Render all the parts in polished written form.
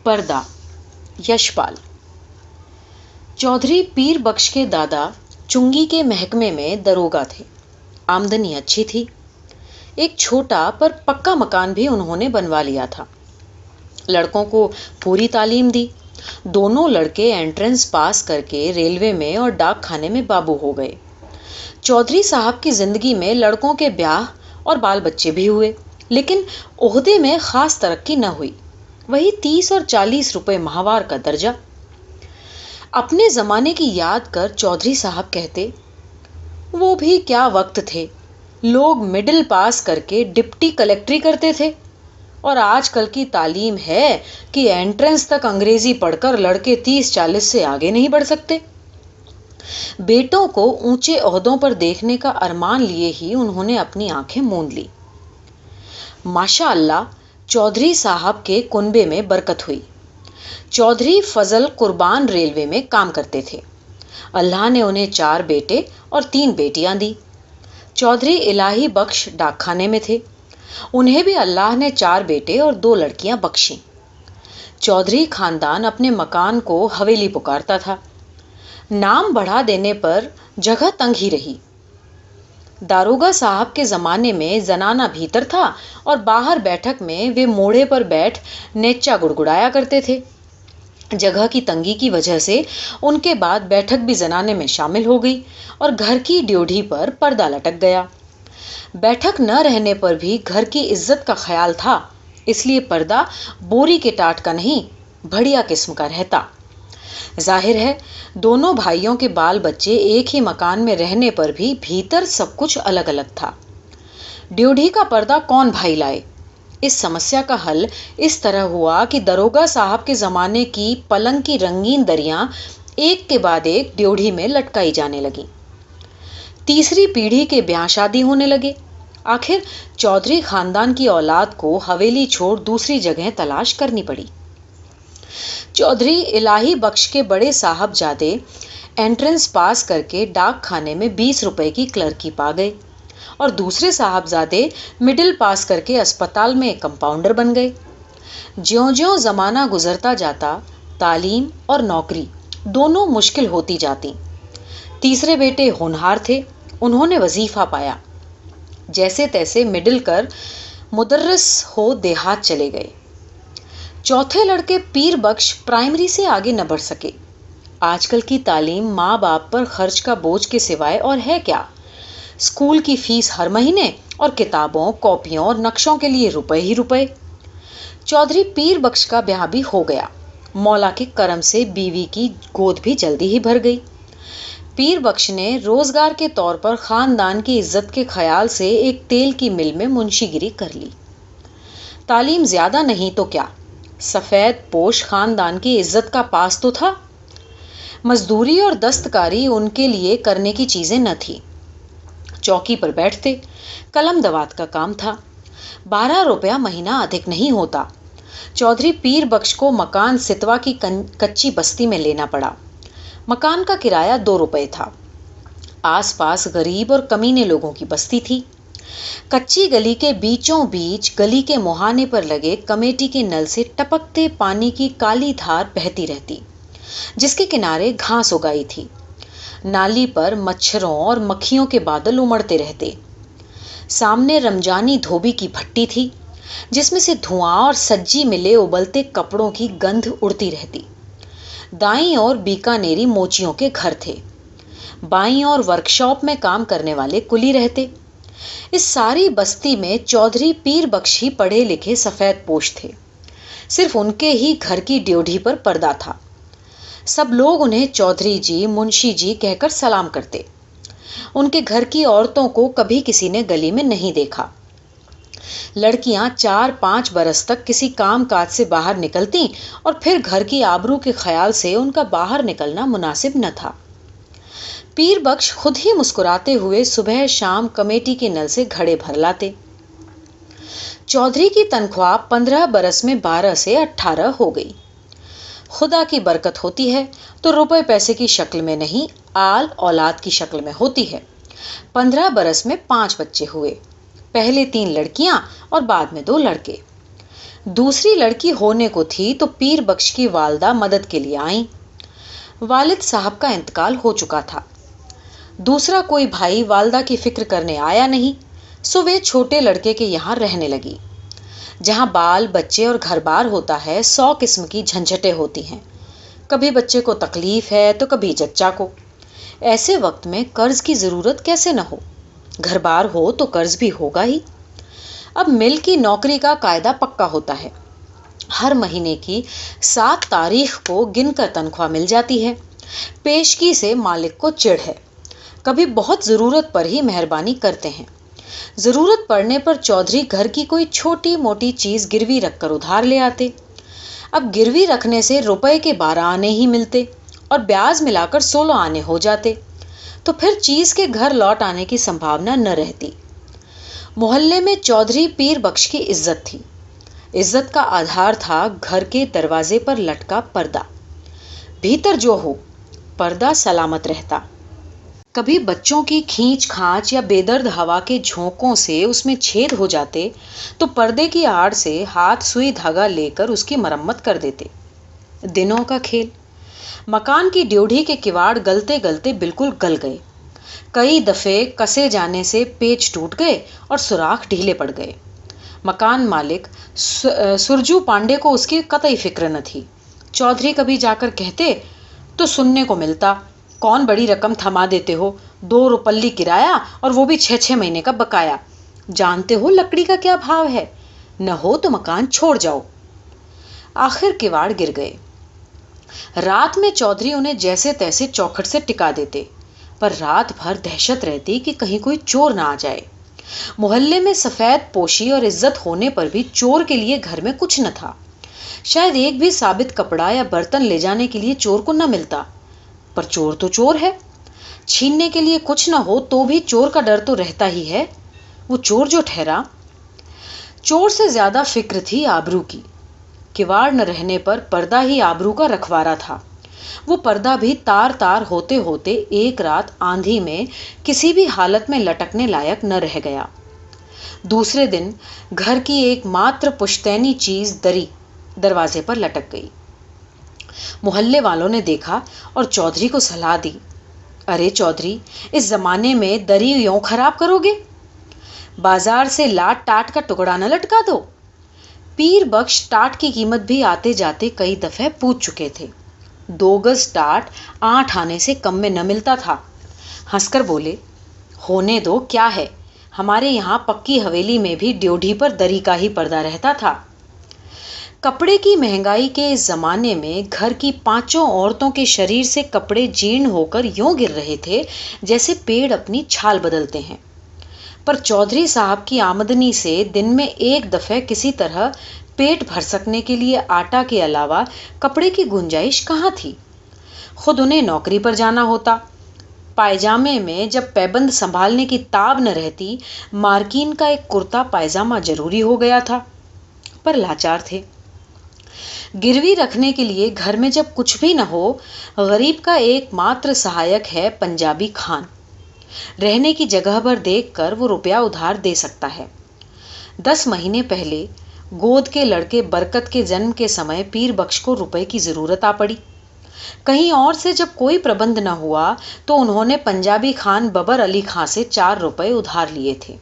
पर्दा। यशपाल। चौधरी पीर बख्श के दादा चुंगी के महकमे में दरोगा थे। आमदनी अच्छी थी। एक छोटा पर पक्का मकान भी उन्होंने बनवा लिया था। लड़कों को पूरी तालीम दी। दोनों लड़के एंट्रेंस पास करके रेलवे में और डाक खाने में बाबू हो गए। चौधरी साहब की जिंदगी में लड़कों के ब्याह और बाल बच्चे भी हुए, लेकिन ओहदे में खास तरक्की न हुई। वही 30 और 40 रुपए माहवार का दर्जा। अपने जमाने की याद कर चौधरी साहब कहते, वो भी क्या वक्त थे। लोग मिडिल पास करके डिप्टी कलेक्टरी करते थे, और आजकल की तालीम है कि एंट्रेंस तक अंग्रेजी पढ़कर लड़के 30-40 से आगे नहीं बढ़ सकते। बेटों को ऊंचे ओहदों पर देखने का अरमान लिए ही उन्होंने अपनी आंखें मूंद ली। माशाअल्लाह, चौधरी साहब के कुनबे में बरकत हुई। चौधरी फजल कुर्बान रेलवे में काम करते थे। अल्लाह ने उन्हें 4 बेटे और 3 बेटियां दी। चौधरी इलाही बख्श डाकखाने में थे। उन्हें भी अल्लाह ने 4 बेटे और 2 लड़कियां बख्शी। चौधरी खानदान अपने मकान को हवेली पुकारता था। नाम बढ़ा देने पर जगह तंग ही रही। दारोगा साहब के जमाने में जनाना भीतर था और बाहर बैठक में वे मोड़े पर बैठ नेचा गुड़गुड़ाया करते थे। जगह की तंगी की वजह से उनके बाद बैठक भी जनाने में शामिल हो गई और घर की ड्योढ़ी पर पर्दा लटक गया। बैठक न रहने पर भी घर की इज्जत का ख्याल था, इसलिए पर्दा बोरी के टाट का नहीं, बढ़िया किस्म का रहता। जाहिर है, दोनों भाइयों के बाल बच्चे एक ही मकान में रहने पर भी भीतर सब कुछ अलग अलग था। ड्योढ़ी का पर्दा कौन भाई लाए? इस समस्या का हल इस तरह हुआ कि दरोगा साहब के जमाने की पलंग की रंगीन दरियां एक के बाद एक ड्योढ़ी में लटकाई जाने लगी। तीसरी पीढ़ी के ब्याह शादी होने लगे। आखिर चौधरी खानदान की औलाद को हवेली छोड़ दूसरी जगह तलाश करनी पड़ी। चौधरी इलाही बख्श के बड़े साहबजादे एंट्रेंस पास करके डाक खाने में 20 रुपए की क्लर्की पा गए और दूसरे साहबजादे मिडिल पास करके अस्पताल में कंपाउंडर बन गए। ज्यों-ज्यों जमाना गुजरता जाता, तालीम और नौकरी दोनों मुश्किल होती जाती। तीसरे बेटे होनहार थे, उन्होंने वजीफा पाया। जैसे तैसे मिडिल कर मुदर्रिस हो देहात चले गए। चौथे लड़के पीर बख्श प्राइमरी से आगे न बढ़ सके। आजकल की तालीम माँ बाप पर खर्च का बोझ के सिवाय और है क्या। स्कूल की फीस हर महीने और किताबों, कॉपियों और नक्शों के लिए रुपए ही रुपए। चौधरी पीर बख्श का ब्याह भी हो गया। मौला के करम से बीवी की गोद भी जल्दी ही भर गई। पीर बख्श ने रोजगार के तौर पर खानदान की इज्जत के ख्याल से एक तेल की मिल में मुंशीगिरी कर ली। तालीम ज्यादा नहीं तो क्या, सफेद पोश खानदान की इज्जत का पास तो था। मजदूरी और दस्तकारी उनके लिए करने की चीजें न थी। चौकी पर बैठते, कलम दवात का काम था। 12 रुपया महीना अधिक नहीं होता। चौधरी पीर बख्श को मकान सितवा की कच्ची बस्ती में लेना पड़ा। मकान का किराया 2 रुपए था। आसपास गरीब और कमीने लोगों की बस्ती थी। कच्ची गली के बीचों बीच गली के मुहाने पर लगे कमेटी के नल से टपकते पानी की काली धार बहती रहती, जिसके किनारे घास उगाई थी। नाली पर मच्छरों और मक्खियों के बादल उमड़ते रहते। सामने रमजानी धोबी की भट्टी थी, जिसमें से धुआं और सज्जी मिले उबलते कपड़ों की गंध उड़ती रहती। दाईं ओर बीकानेरी मोचियों के घर थे। बाईं ओर वर्कशॉप में काम करने वाले कुली रहते। इस सारी बस्ती में चौधरी पीर बख्श ही पढ़े लिखे सफेद पोश थे। सिर्फ उनके ही घर की ड्योढ़ी पर पर्दा था। सब लोग उन्हें चौधरी जी, मुंशी जी कहकर सलाम करते। उनके घर की औरतों को कभी किसी ने गली में नहीं देखा। लड़कियां 4-5 बरस तक किसी काम काज से बाहर निकलती और फिर घर की आबरू के ख्याल से उनका बाहर निकलना मुनासिब न था। पीर बख्श खुद ही मुस्कुराते हुए सुबह शाम कमेटी के नल से घड़े भर लाते। चौधरी की तनख्वाह 15 बरस में 12 से 18 हो गई। खुदा की बरकत होती है तो रुपए पैसे की शक्ल में नहीं, आल औलाद की शक्ल में होती है। 15 बरस में 5 बच्चे हुए, पहले 3 लड़कियां और बाद में 2 लड़के। दूसरी लड़की होने को थी तो पीर बख्श की वालदा मदद के लिए आई। वालिद साहब का इंतकाल हो चुका था। दूसरा कोई भाई वालदा की फिक्र करने आया नहीं, सो वे छोटे लड़के के यहाँ रहने लगी। जहाँ बाल बच्चे और घर बार होता है, 100 किस्म की झंझटें होती हैं। कभी बच्चे को तकलीफ है तो कभी जच्चा को। ऐसे वक्त में कर्ज की जरूरत कैसे न हो, घर बार हो तो कर्ज भी होगा ही। अब मिल की नौकरी का कायदा पक्का होता है। हर महीने की 7 तारीख को गिनकर तनख्वाह मिल जाती है। पेशगी से मालिक को चिढ़ है। कभी बहुत जरूरत पर ही मेहरबानी करते हैं। जरूरत पड़ने पर चौधरी घर की कोई छोटी मोटी चीज गिरवी रखकर उधार ले आते। अब गिरवी रखने से रुपए के 12 आने ही मिलते और ब्याज मिलाकर 16 आने हो जाते, तो फिर चीज के घर लौट आने की संभावना न रहती। मोहल्ले में चौधरी पीर बख्श की इज्जत थी। इज्जत का आधार था घर के दरवाजे पर लटका पर्दा। भीतर जो हो, पर्दा सलामत रहता। कभी बच्चों की खींच खांच या बेदर्द हवा के झोंकों से उसमें छेद हो जाते तो पर्दे की आड़ से हाथ सुई धागा लेकर उसकी मरम्मत कर देते। दिनों का खेल। मकान की ड्योढ़ी के किवाड़ गलते गलते बिल्कुल गल गए। कई दफे कसे जाने से पेच टूट गए और सुराख ढीले पड़ गए। मकान मालिक सुरजू पांडे को उसकी कतई फिक्र न थी। चौधरी कभी जाकर कहते तो सुनने को मिलता, कौन बड़ी रकम थमा देते हो, 2 रुपल्ली किराया और वो भी 6-6 महीने का बकाया। जानते हो लकड़ी का क्या भाव है, न हो तो मकान छोड़ जाओ। आखिर किवाड़ गिर गए। रात में चौधरी उन्हें जैसे तैसे चौखट से टिका देते, पर रात भर दहशत रहती कि कहीं कोई चोर ना आ जाए। मोहल्ले में सफेद पोशी और इज्जत होने पर भी चोर के लिए घर में कुछ न था। शायद एक भी साबित कपड़ा या बर्तन ले जाने के लिए चोर को न मिलता, पर चोर तो चोर है। छीनने के लिए कुछ न हो तो भी चोर का डर तो रहता ही है। वो चोर जो ठहरा। चोर से ज्यादा फिक्र थी आबरू की। किवाड़ न रहने पर पर्दा ही आबरू का रखवारा था। वो पर्दा भी तार तार होते होते एक रात आंधी में किसी भी हालत में लटकने लायक न रह गया। दूसरे दिन घर की एकमात्र पुश्तैनी चीज दरी दरवाजे पर लटक गई। मोहल्ले वालों ने देखा और चौधरी को सलाह दी, अरे चौधरी, इस जमाने में दरी यूं खराब करोगे? बाजार से लाट टाट का टुकड़ा न लटका दो। पीर बख्श टाट की कीमत भी आते जाते कई दफे पूछ चुके थे। 2 गज टाट 8 आने से कम में न मिलता था। हंसकर बोले, होने दो, क्या है, हमारे यहाँ पक्की हवेली में भी ड्योढ़ी पर दरी का ही पर्दा रहता था। कपड़े की महंगाई के इस जमाने में घर की 5 औरतों के शरीर से कपड़े जीर्ण होकर यूं गिर रहे थे जैसे पेड़ अपनी छाल बदलते हैं। पर चौधरी साहब की आमदनी से दिन में एक दफे किसी तरह पेट भर सकने के लिए आटा के अलावा कपड़े की गुंजाइश कहाँ थी। खुद उन्हें नौकरी पर जाना होता। पायजामे में जब पैबंद संभालने की ताब न रहती, मार्किन का एक कुर्ता पायजामा जरूरी हो गया था। पर लाचार थे। गिरवी रखने के लिए घर में जब कुछ भी न हो, गरीब का एकमात्र सहायक है पंजाबी खान। रहने की जगह भर देखकर वो रुपया उधार दे सकता है। 10 महीने पहले गोद के लड़के बरकत के जन्म के समय पीर बख्श को रुपए की जरूरत आ पड़ी। कहीं और से जब कोई प्रबंध न हुआ तो उन्होंने पंजाबी खान बबर अली खां से 4 रुपए उधार लिए थे।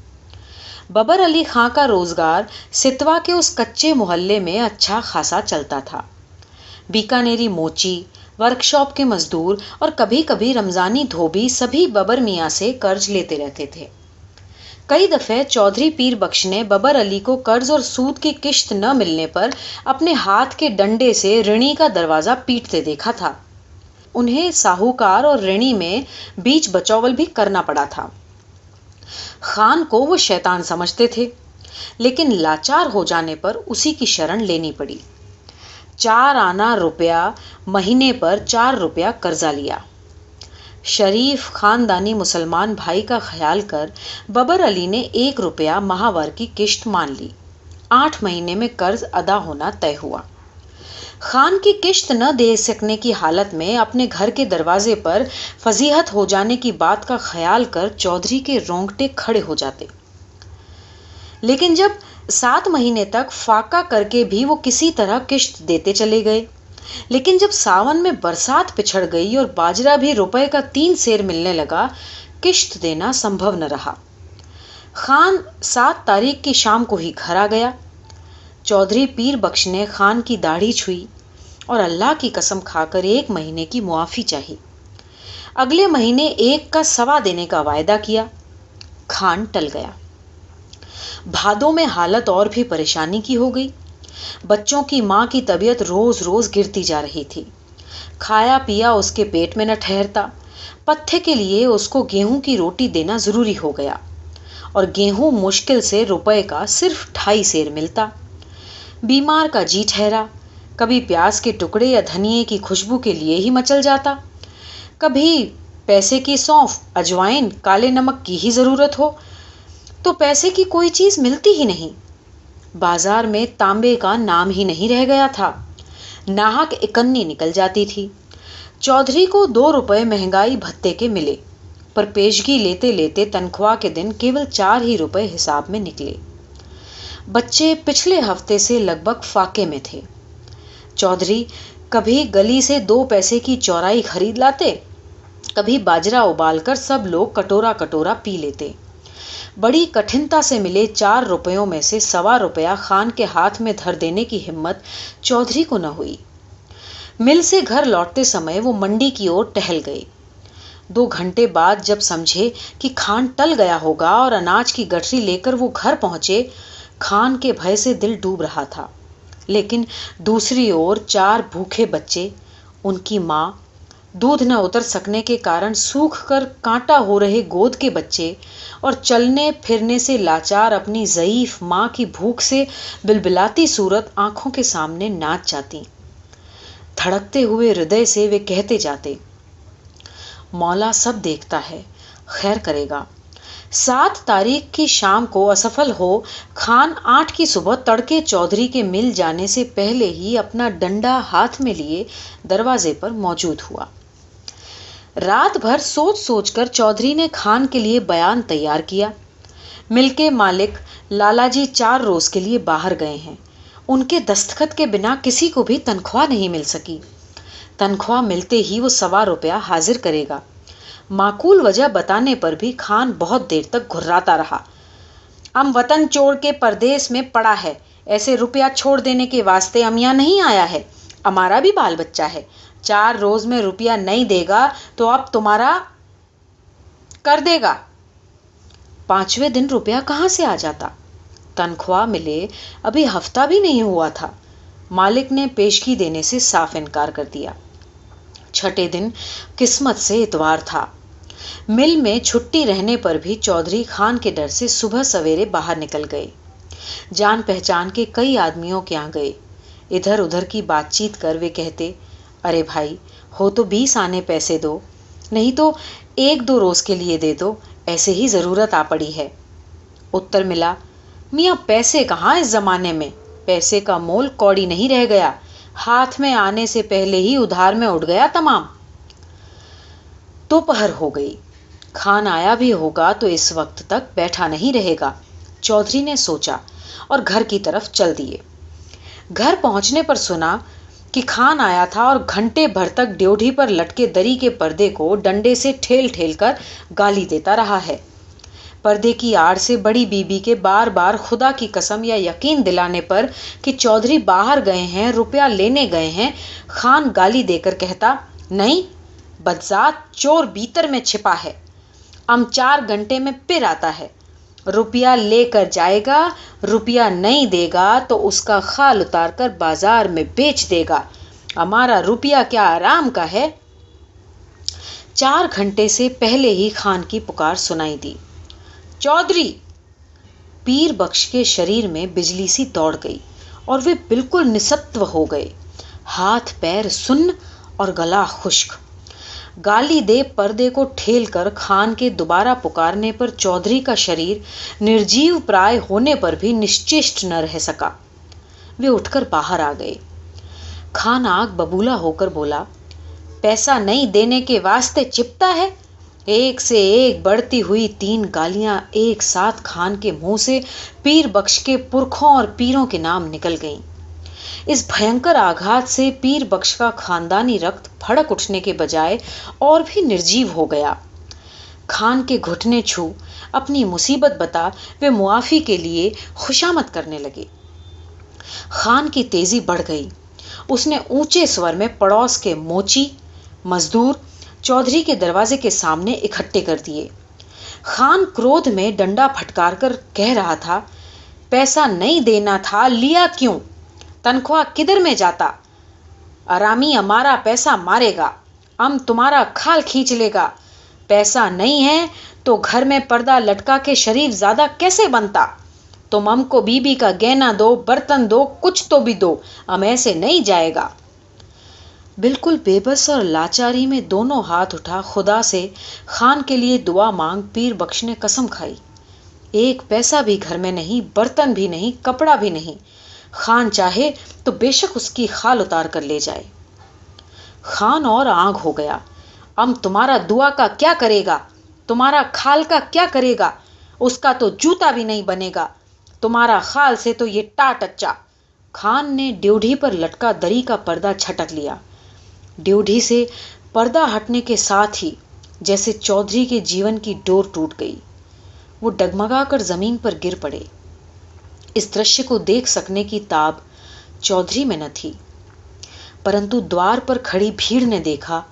बबर अली खां का रोजगार सितवा के उस कच्चे मोहल्ले में अच्छा खासा चलता था। बीकानेरी मोची, वर्कशॉप के मजदूर और कभी कभी रमजानी धोबी सभी बबर मियाँ से कर्ज लेते रहते थे। कई दफे चौधरी पीर बख्श ने बबर अली को कर्ज और सूद की किश्त न मिलने पर अपने हाथ के डंडे से ऋणी का दरवाजा पीटते देखा था। उन्हें साहूकार और ऋणी में बीच बचौवल भी करना पड़ा था। खान को वो शैतान समझते थे, लेकिन लाचार हो जाने पर उसी की शरण लेनी पड़ी। 4 आना रुपया महीने पर 4 रुपया कर्जा लिया। शरीफ खानदानी मुसलमान भाई का ख्याल कर बबर अली ने 1 रुपया माहवार की किश्त मान ली। 8 महीने में कर्ज अदा होना तय हुआ। खान की किश्त न दे सकने की हालत में अपने घर के दरवाजे पर फजीहत हो जाने की बात का ख्याल कर चौधरी के रोंगटे खड़े हो जाते। लेकिन जब 7 महीने तक फाका करके भी वो किसी तरह किश्त देते चले गए, लेकिन जब सावन में बरसात पिछड़ गई और बाजरा भी रुपए का 3 सेर मिलने लगा, किश्त देना संभव न रहा। खान 7 तारीख की शाम को ही घर आ गया। चौधरी पीर बख्श ने खान की दाढ़ी छुई और अल्लाह की कसम खाकर 1 महीने की मुआफी चाही। अगले महीने 1 का सवा देने का वायदा किया। खान टल गया। भादों में हालत और भी परेशानी की हो गई। बच्चों की मां की तबीयत रोज रोज गिरती जा रही थी। खाया पिया उसके पेट में न ठहरता। पत्थे के लिए उसको गेहूं की रोटी देना जरूरी हो गया और गेहूं मुश्किल से रुपए का सिर्फ 2.5 सेर मिलता। बीमार का जी ठहरा। कभी प्याज के टुकड़े या धनिए की खुशबू के लिए ही मचल जाता, कभी पैसे की सौंफ, अजवाइन, काले नमक की ही जरूरत हो तो पैसे की कोई चीज मिलती ही नहीं। बाजार में तांबे का नाम ही नहीं रह गया था। नाहक इकन्नी निकल जाती थी। चौधरी को 2 रुपए महंगाई भत्ते के मिले, पर पेशगी लेते लेते तनख्वाह के दिन केवल 4 ही रुपए हिसाब में निकले। बच्चे पिछले हफ्ते से लगभग फाके में थे। चौधरी कभी गली से 2 पैसे की चौराई खरीद लाते, कभी बाजरा उबालकर सब लोग कटोरा कटोरा पी लेते। बड़ी कठिनता से मिले 4 रुपयों में से सवा रुपया खान के हाथ में धर देने की हिम्मत चौधरी को न हुई। मिल से घर लौटते समय वो मंडी की ओर टहल गए। 2 घंटे बाद जब समझे कि खान टल गया होगा और अनाज की गठरी लेकर वो घर पहुंचे, खान के भय से दिल डूब रहा था। लेकिन दूसरी ओर 4 भूखे बच्चे, उनकी मां, दूध न उतर सकने के कारण सूख कर कांटा हो रहे गोद के बच्चे और चलने फिरने से लाचार अपनी ज़ईफ मां की भूख से बिलबिलाती सूरत आंखों के सामने नाच जाती। धड़कते हुए हृदय से वे कहते जाते, मौला सब देखता है, खैर करेगा। 7 तारीख की शाम को असफल हो खान 8 की सुबह तड़के चौधरी के मिल जाने से पहले ही अपना डंडा हाथ में लिए दरवाजे पर मौजूद हुआ। रात भर सोच सोचकर चौधरी ने खान के लिए बयान तैयार किया। मिल के मालिक लालाजी 4 रोज के लिए बाहर गए हैं। उनके दस्तखत के बिना किसी को भी तनख्वाह नहीं मिल सकी। तनख्वाह मिलते ही वो सवा रुपया हाजिर करेगा। माकूल वजह बताने पर भी खान बहुत देर तक घुर्राता रहा। हम वतन छोड़ के परदेश में पड़ा है, ऐसे रुपया छोड़ देने के वास्ते हम यहाँ नहीं आया है। हमारा भी बाल बच्चा है। 4 रोज में रुपया नहीं देगा तो अब तुम्हारा कर देगा। 5वें दिन रुपया कहाँ से आ जाता? तनख्वाह मिले अभी हफ्ता भी नहीं हुआ था। मालिक ने पेशगी देने से साफ इनकार कर दिया। 6ठे दिन किस्मत से इतवार था। मिल में छुट्टी रहने पर भी चौधरी खान के डर से सुबह सवेरे बाहर निकल गए। जान पहचान के कई आदमियों के यहाँ गए। इधर उधर की बातचीत कर वे कहते, अरे भाई, हो तो 20 आने पैसे दो, नहीं तो 1-2 रोज के लिए दे दो, ऐसे ही जरूरत आ पड़ी है। उत्तर मिला, मियाँ पैसे कहाँ इस जमाने में, पैसे का मोल कौड़ी नहीं रह गया, हाथ में आने से पहले ही उधार में उड़ गया तमाम। दोपहर हो गई। खान आया भी होगा तो इस वक्त तक बैठा नहीं रहेगा, चौधरी ने सोचा और घर की तरफ चल दिए। घर पहुंचने पर सुना कि खान आया था और घंटे भर तक ड्योढ़ी पर लटके दरी के पर्दे को डंडे से ठेल ठेल कर गाली देता रहा है। पर्दे की आड़ से बड़ी बीबी के बार बार खुदा की कसम या यकीन दिलाने पर कि चौधरी बाहर गए हैं, रुपया लेने गए हैं, खान गाली देकर कहता, नहीं, बदजात चोर भीतर में छिपा है, हम 4 घंटे में फिर आता है, रुपया लेकर जाएगा, रुपया नहीं देगा तो उसका खाल उतार कर बाजार में बेच देगा, हमारा रुपया क्या आराम का है। 4 घंटे से पहले ही खान की पुकार सुनाई दी, चौधरी। पीर बख्श के शरीर में बिजली सी दौड़ गई और वे बिल्कुल निसत्व हो गए, हाथ पैर सुन्न और गला खुश्क। गाली दे पर्दे को ठेल कर खान के दोबारा पुकारने पर चौधरी का शरीर निर्जीव प्राय होने पर भी निश्चेष्ट न रह सका। वे उठकर बाहर आ गए। खान आग बबूला होकर बोला, पैसा नहीं देने के वास्ते चिपता है, एक से एक बढ़ती हुई 3 गालियां एक साथ खान के मुंह से पीर बख्श के पुरखों और पीरों के नाम निकल गईं। इस भयंकर आघात से पीर बख्श का खानदानी रक्त भड़क उठने के बजाय और भी निर्जीव हो गया। खान के घुटने छू अपनी मुसीबत बता वे मुआफी के लिए खुशामद करने लगे। खान की तेजी बढ़ गई। उसने ऊंचे स्वर में पड़ोस के मोची मजदूर चौधरी के दरवाजे के सामने इकट्ठे कर दिए। खान क्रोध में डंडा फटकार कर कह रहा था, पैसा नहीं देना था, लिया क्यों? तनख्वाह किधर में जाता? आरामी हमारा पैसा मारेगा, हम तुम्हारा खाल खींच लेगा। पैसा नहीं है तो घर में पर्दा लटका के शरीफ ज्यादा कैसे बनता? तुम हमको बीबी का गहना दो, बर्तन दो, कुछ तो भी दो, हम ऐसे नहीं जाएगा। बिल्कुल बेबस और लाचारी में दोनों हाथ उठा खुदा से खान के लिए दुआ मांग पीर बख्श ने कसम खाई, एक पैसा भी घर में नहीं, बर्तन भी नहीं, कपड़ा भी नहीं। खान चाहे तो बेशक उसकी खाल उतार कर ले जाए। खान और आग हो गया। हम तुम्हारा दुआ का क्या करेगा? तुम्हारा खाल का क्या करेगा? उसका तो जूता भी नहीं बनेगा। तुम्हारा खाल से तो ये टाट अच्छा। खान ने ड्योढ़ी पर लटका दरी का पर्दा छटक लिया। ड्योढ़ी से पर्दा हटने के साथ ही जैसे चौधरी के जीवन की डोर टूट गई। वो डगमगाकर जमीन पर गिर पड़े। इस दृश्य को देख सकने की ताब चौधरी में न थी, परंतु द्वार पर खड़ी भीड़ ने देखा।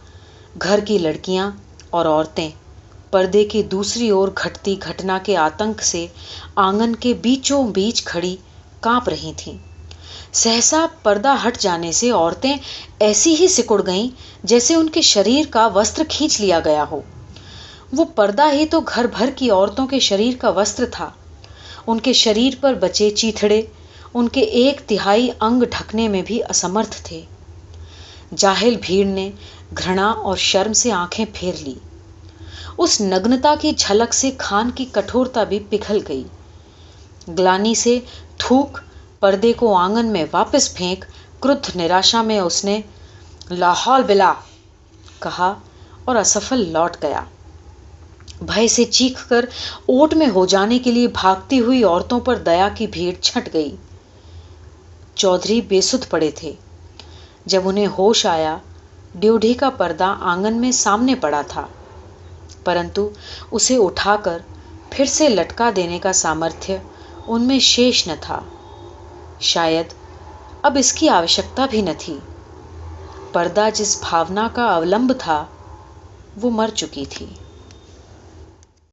घर की लड़कियां और औरतें पर्दे की दूसरी ओर घटती घटना के आतंक से आंगन के बीचों बीच खड़ी कांप रही थीं। सहसा पर्दा हट जाने से औरतें ऐसी ही सिकुड़ गईं जैसे उनके शरीर का वस्त्र खींच लिया गया हो। वो पर्दा ही तो घर भर की औरतों के शरीर का वस्त्र था। उनके शरीर पर बचे चीथड़े उनके 1/3 अंग ढकने में भी असमर्थ थे। जाहिल भीड़ ने घृणा और शर्म से आंखें फेर ली। उस नग्नता की झलक से खान की कठोरता भी पिघल गई। ग्लानि से थूक पर्दे को आंगन में वापस फेंक क्रुद्ध निराशा में उसने ला हौल बिला कहा और असफल लौट गया। भय से चीखकर ओट में हो जाने के लिए भागती हुई औरतों पर दया की भीड़ छट गई। चौधरी बेसुध पड़े थे। जब उन्हें होश आया, ड्योढ़ी का पर्दा आंगन में सामने पड़ा था, परंतु उसे उठाकर फिर से लटका देने का सामर्थ्य उनमें शेष न था। शायद अब इसकी आवश्यकता भी न थी। पर्दा जिस भावना का अवलंब था, वो मर चुकी थी।